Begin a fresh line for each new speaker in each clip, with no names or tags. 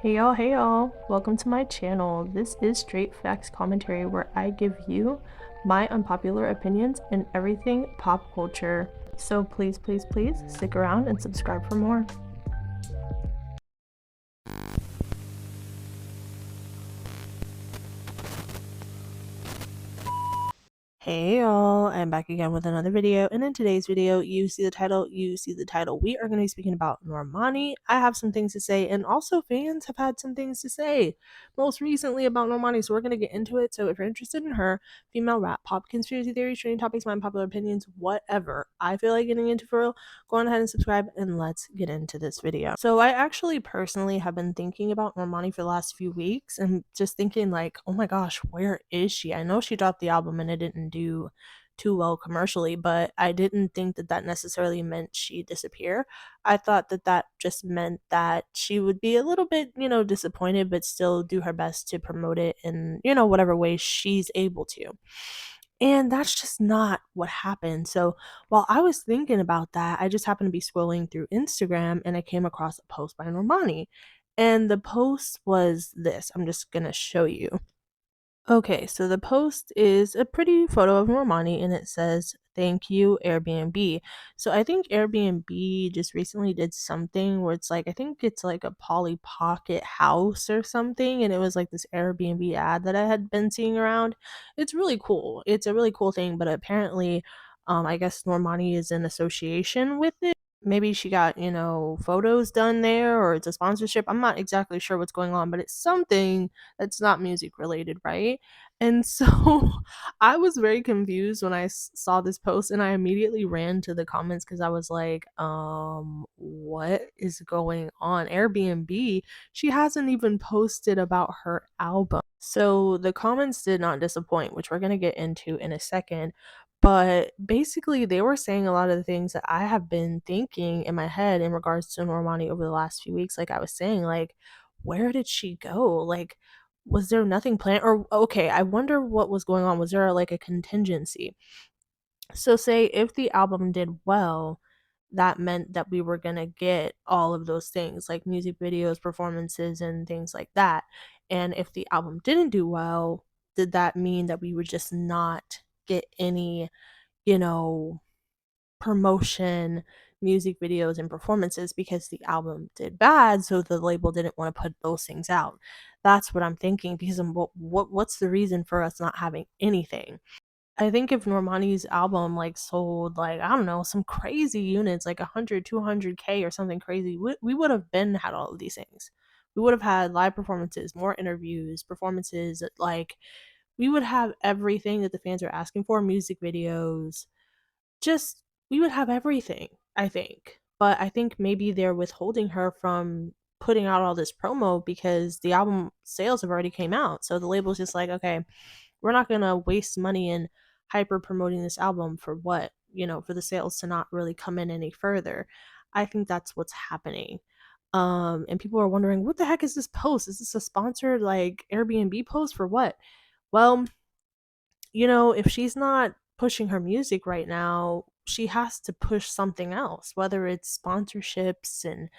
Hey y'all, welcome to my channel. This is Straight Facts Commentary where I give you my unpopular opinions in everything pop culture. So please stick around and subscribe for more. Hey y'all, I'm back again with another video, and in today's video, you see the title, we are going to be speaking about Normani. I have some things to say, and also fans have had some things to say, most recently about Normani, so we're going to get into it. So if you're interested in her, female rap, pop, conspiracy theories, trending topics, my unpopular opinions, whatever I feel like getting into for real, go on ahead and subscribe, and let's get into this video. So I actually personally have been thinking about Normani for the last few weeks, and just thinking like, oh my gosh, where is she? I know she dropped the album and it didn't do too well commercially, but I didn't think that that necessarily meant she'd disappear. I thought that that just meant that she would be a little bit, disappointed, but still do her best to promote it in, whatever way she's able to. And that's just not what happened. So while I was thinking about that, I just happened to be scrolling through Instagram and I came across a post by Normani. And the post was this. I'm just going to show you. Okay, so the post is a pretty photo of Normani and it says, "Thank you, Airbnb." So I think Airbnb just recently did something where it's like, I think it's like a Polly Pocket house or something. And it was like this Airbnb ad that I had been seeing around. It's really cool. It's a really cool thing, but apparently, I guess Normani is in association with it. Maybe she got, photos done there or it's a sponsorship. I'm not exactly sure what's going on, but it's something that's not music related, right? And so I was very confused when I saw this post and I immediately ran to the comments because I was like, what is going on? Airbnb, she hasn't even posted about her album. So the comments did not disappoint, which we're going to get into in a second. But basically, they were saying a lot of the things that I have been thinking in my head in regards to Normani over the last few weeks. Like I was saying, like, where did she go? Like, was there nothing planned? Or, okay, I wonder what was going on. Was there like a contingency? So, say if the album did well, that meant that we were going to get all of those things like music videos, performances, and things like that. And if the album didn't do well, did that mean that we would just not get any, you know, promotion, music videos, and performances because the album did bad, so the label didn't want to put those things out? That's what I'm thinking because what's the reason for us not having anything? I think if Normani's album like sold like, I don't know, some crazy units like 100, 200K or something crazy, we would have been had all of these things. We would have had live performances, more interviews, performances, like we would have everything that the fans are asking for, music videos, just we would have everything, I think. But I think maybe they're withholding her from putting out all this promo because the album sales have already came out. So the label's just like, okay, we're not gonna waste money in hyper promoting this album for what, for the sales to not really come in any further. I think that's what's happening. And people are wondering, what the heck is this post? Is this a sponsored like Airbnb post for what? Well, if she's not pushing her music right now, she has to push something else, whether it's sponsorships and,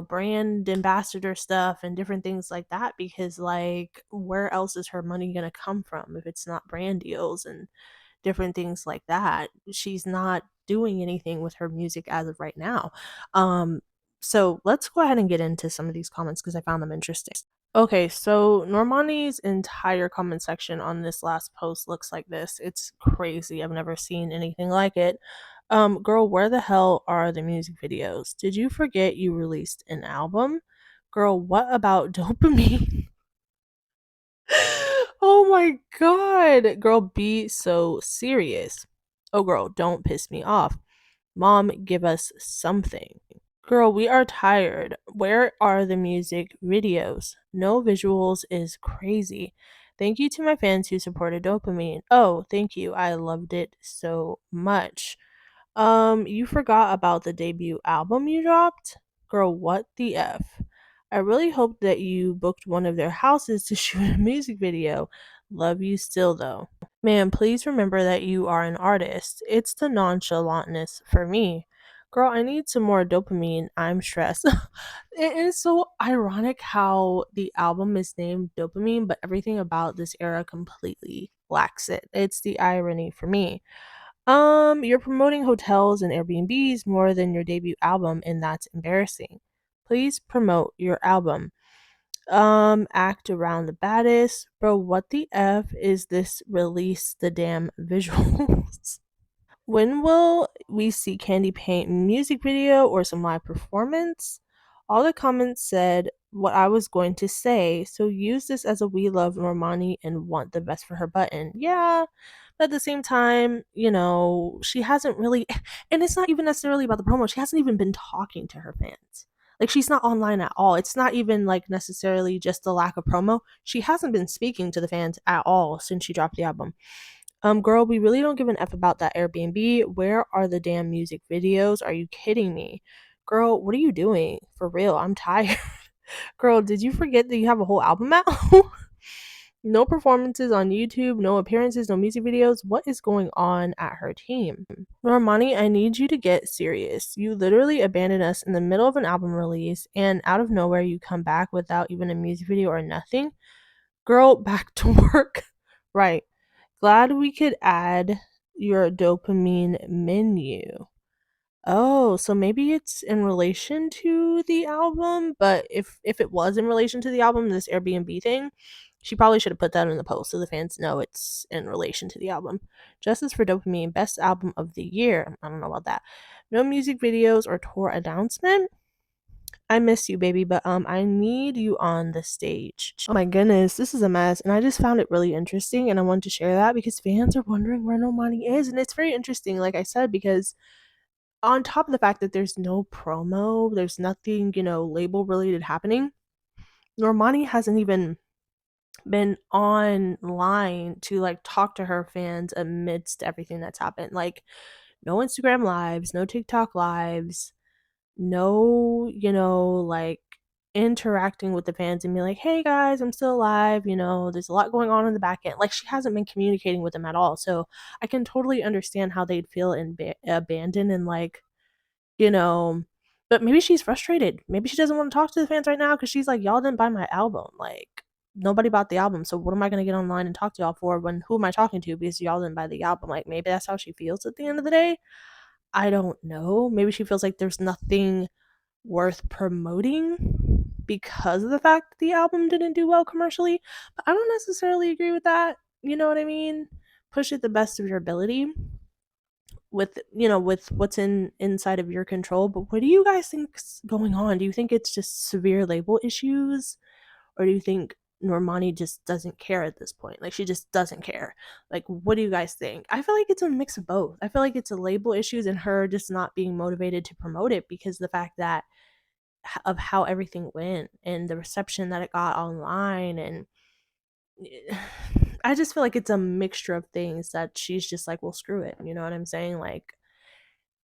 brand ambassador stuff and different things like that, because, like, where else is her money going to come from if it's not brand deals and different things like that? She's not doing anything with her music as of right now. Um, so let's go ahead and get into some of these comments because I found them interesting. Okay, so Normani's entire comment section on this last post looks like this. It's crazy. I've never seen anything like it. Girl, where the hell are the music videos? Did you forget you released an album? Girl, what about dopamine? Oh my god. Girl, be so serious. Oh, girl, don't piss me off. Mom, give us something. Girl, we are tired. Where are the music videos? No visuals is crazy. Thank you to my fans who supported Dopamine. Oh, thank you. I loved it so much. You forgot about the debut album you dropped? Girl, what the F? I really hope that you booked one of their houses to shoot a music video. Love you still though. Man, please remember that you are an artist. It's the nonchalantness for me. Girl, I need some more dopamine. I'm stressed. It is so ironic how the album is named Dopamine, but everything about this era completely lacks it. It's the irony for me. You're promoting hotels and Airbnbs more than your debut album, and that's embarrassing. Please promote your album. Act around the baddest. Bro, what the F is this? Release the damn visuals. When will we see Candy Paint music video or some live performance? All the comments said what I was going to say, so use this as a we love Normani and want the best for her button. Yeah, but at the same time, she hasn't really, and it's not even necessarily about the promo, she hasn't even been talking to her fans. Like, she's not online at all. It's not even like necessarily just the lack of promo. She hasn't been speaking to the fans at all since she dropped the album. Girl, we really don't give an F about that Airbnb. Where are the damn music videos? Are you kidding me? Girl, what are you doing? For real, I'm tired. Girl, did you forget that you have a whole album out? No performances on YouTube, no appearances, no music videos. What is going on at her team? Normani, I need you to get serious. You literally abandoned us in the middle of an album release, and out of nowhere, you come back without even a music video or nothing. Girl, back to work. Right. Glad we could add your dopamine menu. Oh, so maybe it's in relation to the album, but if it was in relation to the album, this Airbnb thing, she probably should have put that in the post so the fans know it's in relation to the album. Justice for Dopamine, best album of the year. I don't know about that. No music videos or tour announcement. I miss you, baby, but I need you on the stage. Oh my goodness, this is a mess, and I just found it really interesting, and I wanted to share that because fans are wondering where Normani is, and it's very interesting, like I said, because on top of the fact that there's no promo, there's nothing, label related happening. Normani hasn't even been online to like talk to her fans amidst everything that's happened. Like, no Instagram lives, no TikTok lives, no, like interacting with the fans and be like, hey guys, I'm still alive. There's a lot going on in the back end. Like, she hasn't been communicating with them at all. So I can totally understand how they'd feel abandoned and like, you know, but maybe she's frustrated. Maybe she doesn't want to talk to the fans right now because she's like, y'all didn't buy my album. Like, nobody bought the album. So what am I going to get online and talk to y'all for when who am I talking to because y'all didn't buy the album? Like, maybe that's how she feels at the end of the day. I don't know. Maybe she feels like there's nothing worth promoting because of the fact that the album didn't do well commercially. But I don't necessarily agree with that. You know what I mean? Push it the best of your ability with what's inside of your control. But what do you guys think's going on? Do you think it's just severe label issues, or do you think Normani just doesn't care at this point? Like, she just doesn't care. Like, what do you guys think? I feel like it's a mix of both. I feel like it's a label issues and her just not being motivated to promote it because the fact that of how everything went and the reception that it got online. And I just feel like it's a mixture of things that she's just like, well, screw it. You know what I'm saying? Like,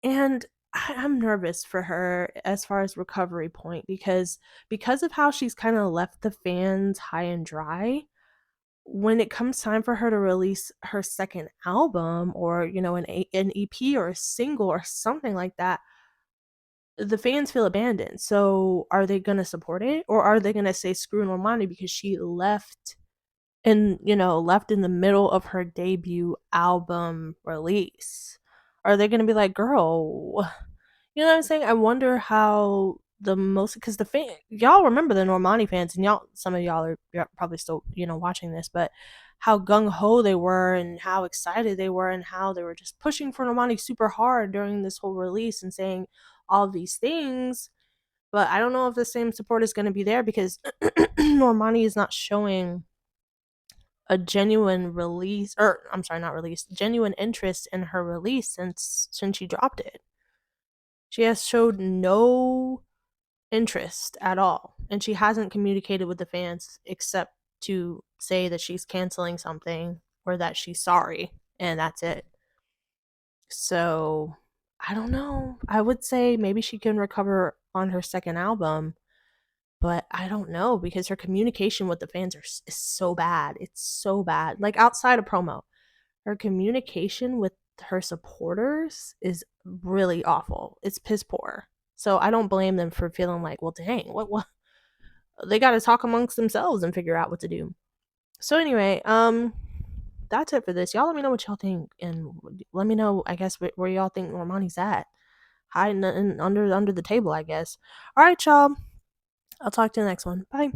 and I'm nervous for her as far as recovery point because of how she's kind of left the fans high and dry. When it comes time for her to release her second album, or an EP or a single or something like that, the fans feel abandoned. So are they gonna support it, or are they gonna say screw Normani because she left in the middle of her debut album release? Are they gonna be like, girl, you know what I'm saying? I wonder how the most, because the fan, y'all remember the Normani fans, and some of y'all are probably still, watching this, but how gung ho they were, and how excited they were, and how they were just pushing for Normani super hard during this whole release and saying all these things. But I don't know if the same support is going to be there because Normani is not showing a genuine release, or I'm sorry, not release, genuine interest in her release since she dropped it. She has showed no interest at all, and she hasn't communicated with the fans except to say that she's canceling something or that she's sorry, and that's it. So I don't know. I would say maybe she can recover on her second album, but I don't know because her communication with the fans is so bad. It's so bad. Like, outside of promo, her communication with her supporters is really awful. It's piss poor. So I don't blame them for feeling like, well, dang, what they got to talk amongst themselves and figure out what to do. So anyway, that's it for this. Y'all let me know what y'all think, and let me know, I guess, where y'all think Normani's at, hiding under the table, I guess. All right, y'all. I'll talk to you in the next one. Bye.